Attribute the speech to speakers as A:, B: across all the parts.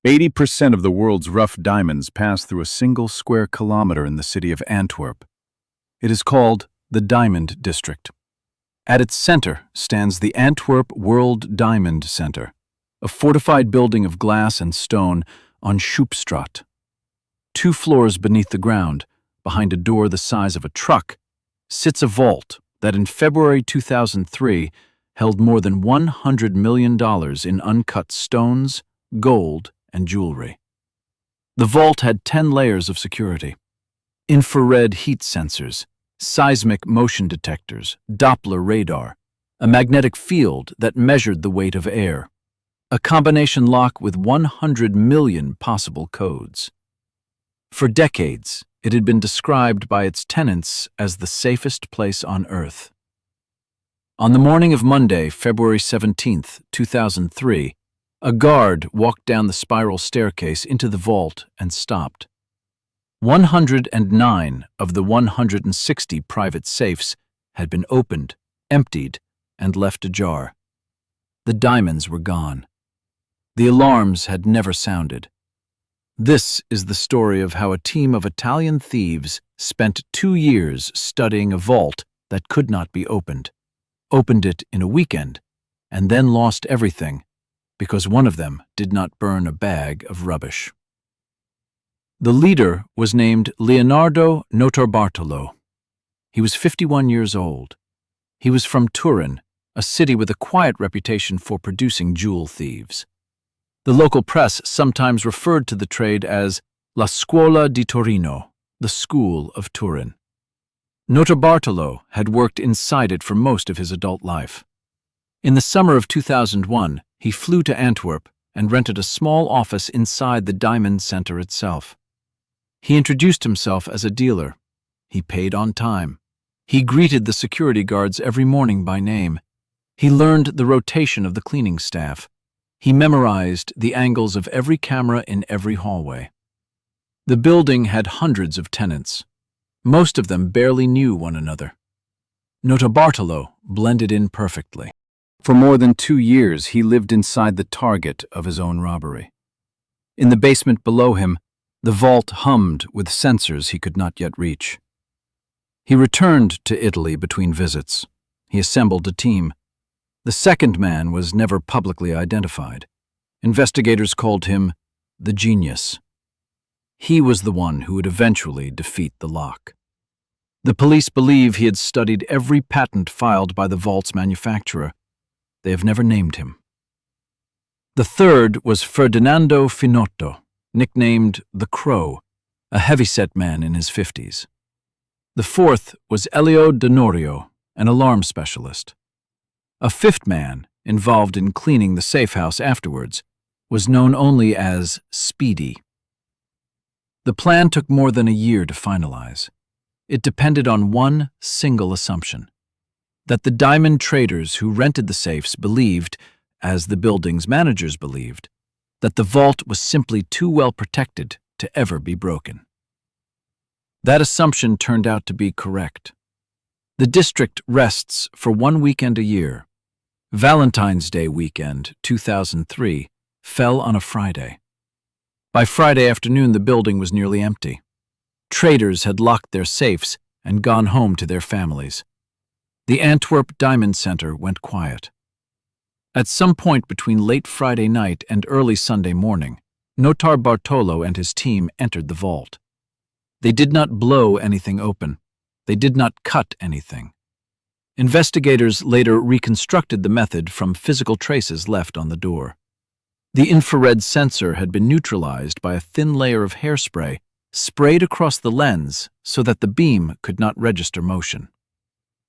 A: 80% of the world's rough diamonds pass through a single square kilometer in the city of Antwerp. It is called the Diamond District. At its center stands the Antwerp World Diamond Center, a fortified building of glass and stone on Schoepstraat. 2 floors beneath the ground, behind a door the size of a truck, sits a vault that in February 2003 held more than $100 million in uncut stones, gold, and jewelry. The vault had 10 layers of security: infrared heat sensors, seismic motion detectors, Doppler radar, a magnetic field that measured the weight of air, a combination lock with 100 million possible codes. For decades, it had been described by its tenants as the safest place on Earth. On the morning of Monday, February 17, 2003, a guard walked down the spiral staircase into the vault and stopped. 109 of the 160 private safes had been opened, emptied, and left ajar. The diamonds were gone. The alarms had never sounded. This is the story of how a team of Italian thieves spent 2 years studying a vault that could not be opened it in a weekend, and then lost everything because one of them did not burn a bag of rubbish. The leader was named Leonardo Notarbartolo. He was 51 years old. He was from Turin, a city with a quiet reputation for producing jewel thieves. The local press sometimes referred to the trade as La Scuola di Torino, the School of Turin. Notarbartolo had worked inside it for most of his adult life. In the summer of 2001, he flew to Antwerp and rented a small office inside the Diamond Center itself. He introduced himself as a dealer. He paid on time. He greeted the security guards every morning by name. He learned the rotation of the cleaning staff. He memorized the angles of every camera in every hallway. The building had hundreds of tenants. Most of them barely knew one another. Notarbartolo blended in perfectly. For more than 2 years, he lived inside the target of his own robbery. In the basement below him, the vault hummed with sensors he could not yet reach. He returned to Italy between visits. He assembled a team. The second man was never publicly identified. Investigators called him the genius. He was the one who would eventually defeat the lock. The police believe he had studied every patent filed by the vault's manufacturer. They have never named him. The third was Ferdinando Finotto, nicknamed the Crow, a heavyset man in his 50s. The fourth was Elio Denorio, an alarm specialist. A fifth man, involved in cleaning the safe house afterwards, was known only as Speedy. The plan took more than a year to finalize. It depended on one single assumption: that the diamond traders who rented the safes believed, as the building's managers believed, that the vault was simply too well protected to ever be broken. That assumption turned out to be correct. The district rests for 1 weekend a year. Valentine's Day weekend, 2003, fell on a Friday. By Friday afternoon, the building was nearly empty. Traders had locked their safes and gone home to their families. The Antwerp Diamond Center went quiet. At some point between late Friday night and early Sunday morning, Notarbartolo and his team entered the vault. They did not blow anything open. They did not cut anything. Investigators later reconstructed the method from physical traces left on the door. The infrared sensor had been neutralized by a thin layer of hairspray sprayed across the lens so that the beam could not register motion.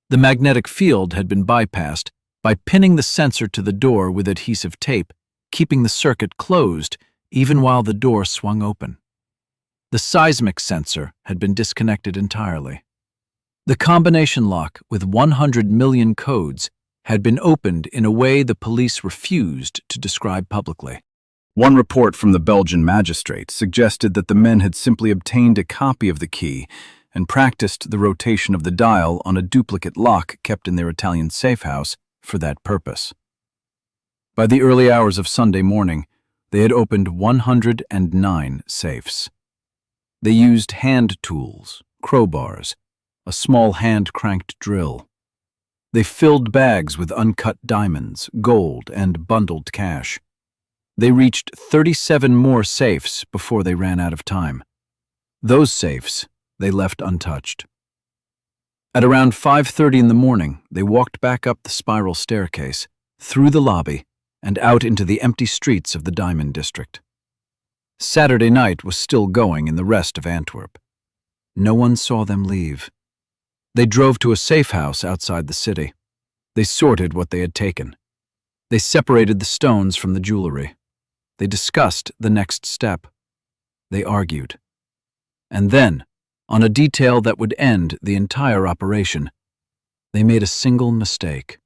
A: The magnetic field had been bypassed by pinning the sensor to the door with adhesive tape, keeping the circuit closed even while the door swung open. The seismic sensor had been disconnected entirely. The combination lock with 100 million codes had been opened in a way the police refused to describe publicly. One report from the Belgian magistrate suggested that the men had simply obtained a copy of the key and practiced the rotation of the dial on a duplicate lock kept in their Italian safe house for that purpose. By the early hours of Sunday morning, They had opened 109 safes. They used hand tools, crowbars, a small hand-cranked drill. They filled bags with uncut diamonds, gold, and bundled cash. They reached 37 more safes before they ran out of time. Those safes they left untouched. At around 5:30 in the morning, they walked back up the spiral staircase, through the lobby, and out into the empty streets of the Diamond District. Saturday night was still going in the rest of Antwerp. No one saw them leave. They drove to a safe house outside the city. They sorted what they had taken. They separated the stones from the jewelry. They discussed the next step. They argued. And then, on a detail that would end the entire operation, they made a single mistake.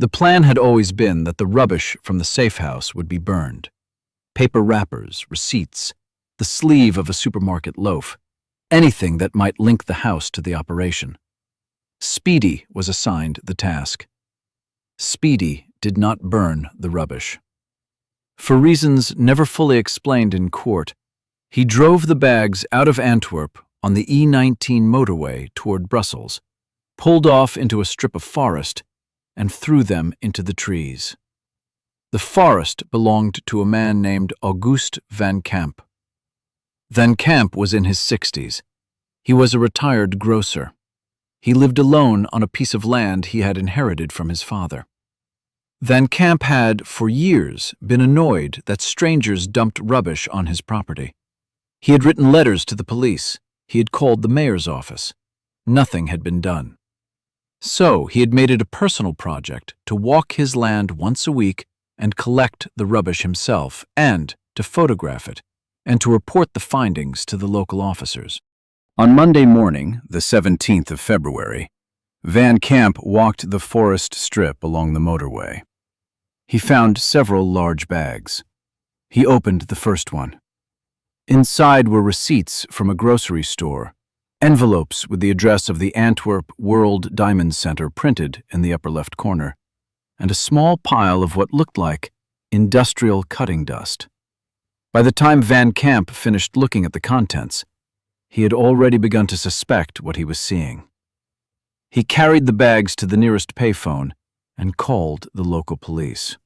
A: The plan had always been that the rubbish from the safe house would be burned. Paper wrappers, receipts, the sleeve of a supermarket loaf, anything that might link the house to the operation. Speedy was assigned the task. Speedy did not burn the rubbish. For reasons never fully explained in court, he drove the bags out of Antwerp on the E19 motorway toward Brussels, pulled off into a strip of forest, and threw them into the trees. The forest belonged to a man named Auguste Van Camp. Van Camp was in his 60s. He was a retired grocer. He lived alone on a piece of land he had inherited from his father. Van Camp had, for years, been annoyed that strangers dumped rubbish on his property. He had written letters to the police. He had called the mayor's office. Nothing had been done. So he had made it a personal project to walk his land once a week and collect the rubbish himself, and to photograph it, and to report the findings to the local officers. On Monday morning, the 17th of February, Van Camp walked the forest strip along the motorway. He found several large bags. He opened the first one. Inside were receipts from a grocery store, envelopes with the address of the Antwerp World Diamond Center printed in the upper left corner, and a small pile of what looked like industrial cutting dust. By the time Van Camp finished looking at the contents, he had already begun to suspect what he was seeing. He carried the bags to the nearest payphone and called the local police.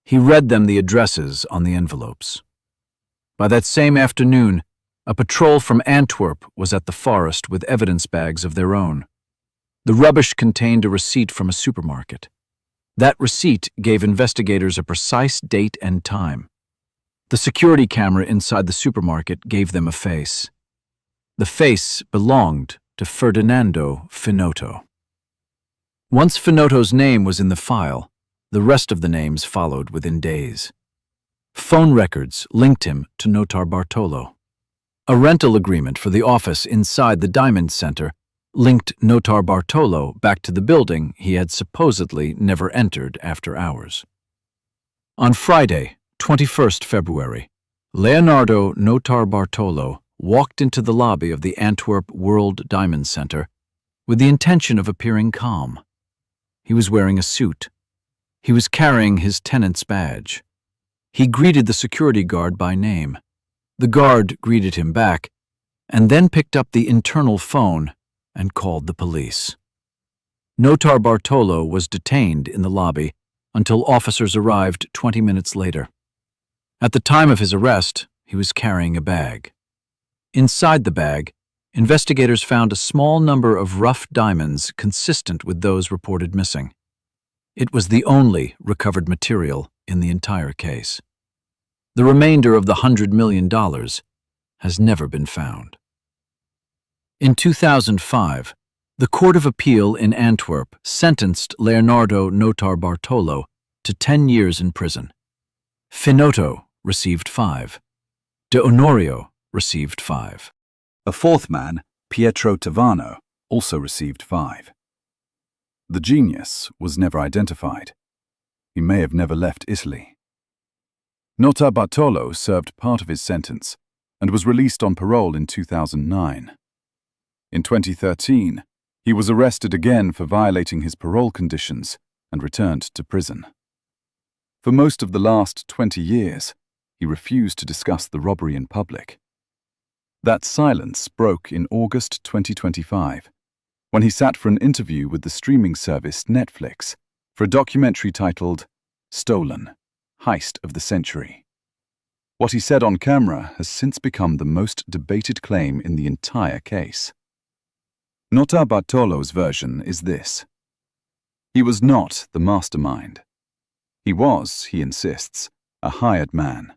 A: He read them the addresses on the envelopes. By that same afternoon, a patrol from Antwerp was at the forest with evidence bags of their own. The rubbish contained a receipt from a supermarket. That receipt gave investigators a precise date and time. The security camera inside the supermarket gave them a face. The face belonged to Ferdinando Finotto. Once Finotto's name was in the file, the rest of the names followed within days. Phone records linked him to Notarbartolo. A rental agreement for the office inside the Diamond Center linked Notarbartolo back to the building he had supposedly never entered after hours. On Friday, 21st February, Leonardo Notarbartolo walked into the lobby of the Antwerp World Diamond Center with the intention of appearing calm. He was wearing a suit. He was carrying his tenant's badge. He greeted the security guard by name. The guard greeted him back, and then picked up the internal phone and called the police. Notarbartolo was detained in the lobby until officers arrived 20 minutes later. At the time of his arrest, he was carrying a bag. Inside the bag, investigators found a small number of rough diamonds consistent with those reported missing. It was the only recovered material in the entire case. The remainder of the $100 million has never been found. In 2005, the Court of Appeal in Antwerp sentenced Leonardo Notarbartolo to 10 years in prison. Finotto received 5. De Honorio received 5.
B: A fourth man, Pietro Tavano, also received 5. The genius was never identified. He may have never left Italy. Notarbartolo served part of his sentence and was released on parole in 2009. In 2013, he was arrested again for violating his parole conditions and returned to prison. For most of the last 20 years, he refused to discuss the robbery in public. That silence broke in August 2025, when he sat for an interview with the streaming service Netflix for a documentary titled Stolen: Heist of the Century. What he said on camera has since become the most debated claim in the entire case. Notarbartolo's version is this: he was not the mastermind. He was, he insists, a hired man.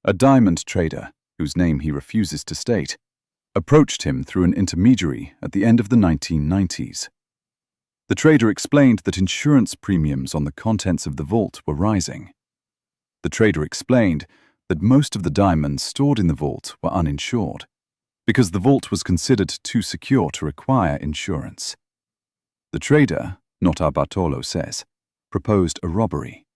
B: A diamond trader, whose name he refuses to state, approached him through an intermediary at the end of the 1990s. The trader explained that insurance premiums on the contents of the vault were rising. The trader explained that most of the diamonds stored in the vault were uninsured, because the vault was considered too secure to require insurance. The trader, Notarbartolo says, proposed a robbery.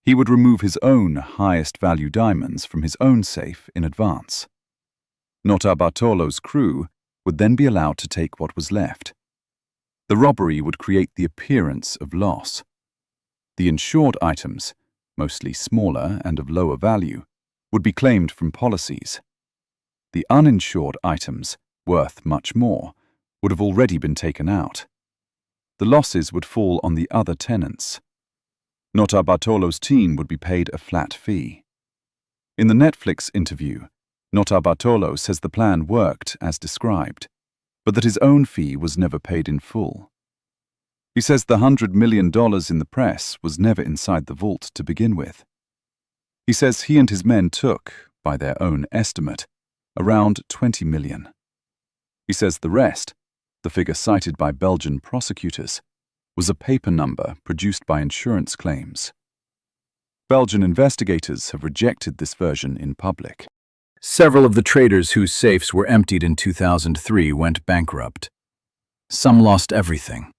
B: He would remove his own highest value diamonds from his own safe in advance. Notarbartolo's crew would then be allowed to take what was left. The robbery would create the appearance of loss. The insured items, mostly smaller and of lower value, would be claimed from policies. The uninsured items, worth much more, would have already been taken out. The losses would fall on the other tenants. Notarbartolo's team would be paid a flat fee. In the Netflix interview, Notarbartolo says the plan worked as described, but that his own fee was never paid in full. He says the $100 million in the press was never inside the vault to begin with. He says he and his men took, by their own estimate, around $20 million. He says the rest, the figure cited by Belgian prosecutors, was a paper number produced by insurance claims. Belgian investigators have rejected this version in public.
A: Several of the traders whose safes were emptied in 2003 went bankrupt. Some lost everything.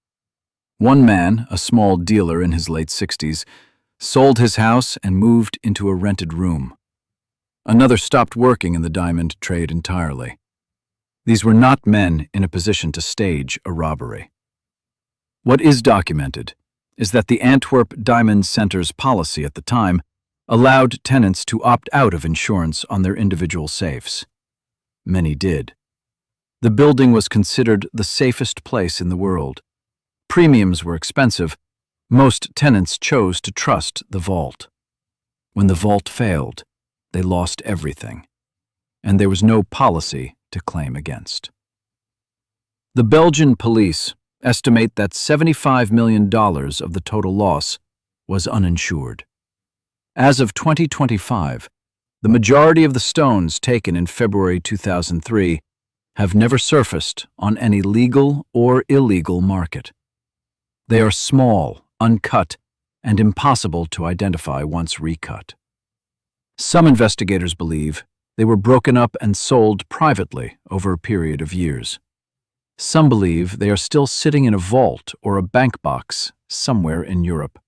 A: One man, a small dealer in his late 60s, sold his house and moved into a rented room. Another stopped working in the diamond trade entirely. These were not men in a position to stage a robbery. What is documented is that the Antwerp Diamond Center's policy at the time allowed tenants to opt out of insurance on their individual safes. Many did. The building was considered the safest place in the world. Premiums were expensive. Most tenants chose to trust the vault. When the vault failed, they lost everything, and there was no policy to claim against. The Belgian police estimate that $75 million of the total loss was uninsured. As of 2025, the majority of the stones taken in February 2003 have never surfaced on any legal or illegal market. They are small, uncut, and impossible to identify once recut. Some investigators believe they were broken up and sold privately over a period of years. Some believe they are still sitting in a vault or a bank box somewhere in Europe.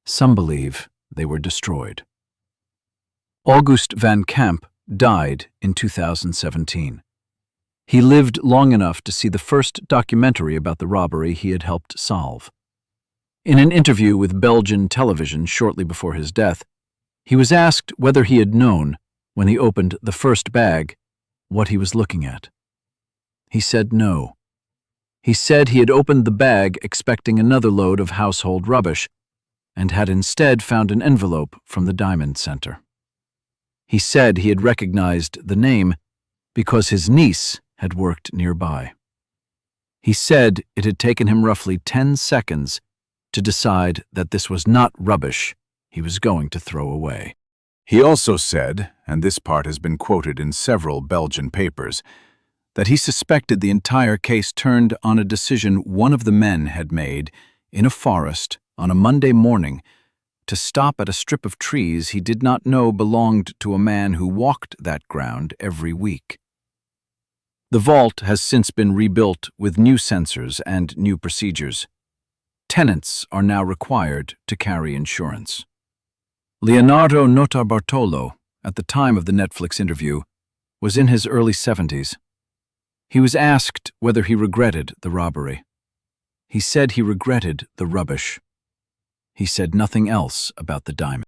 A: Some believe they were destroyed. August van Camp died in 2017. He lived long enough to see the first documentary about the robbery he had helped solve. In an interview with Belgian television shortly before his death, he was asked whether he had known, when he opened the first bag, what he was looking at. He said no. He said he had opened the bag expecting another load of household rubbish, and had instead found an envelope from the Diamond Center. He said he had recognized the name because his niece had worked nearby. He said it had taken him roughly 10 seconds to decide that this was not rubbish he was going to throw away.
C: He also said, and this part has been quoted in several Belgian papers, that he suspected the entire case turned on a decision one of the men had made in a forest on a Monday morning to stop at a strip of trees he did not know belonged to a man who walked that ground every week. The vault has since been rebuilt with new sensors and new procedures. Tenants are now required to carry insurance. Leonardo Notarbartolo, at the time of the Netflix interview, was in his early 70s. He was asked whether he regretted the robbery. He said he regretted the rubbish.
A: He said nothing else about the diamond.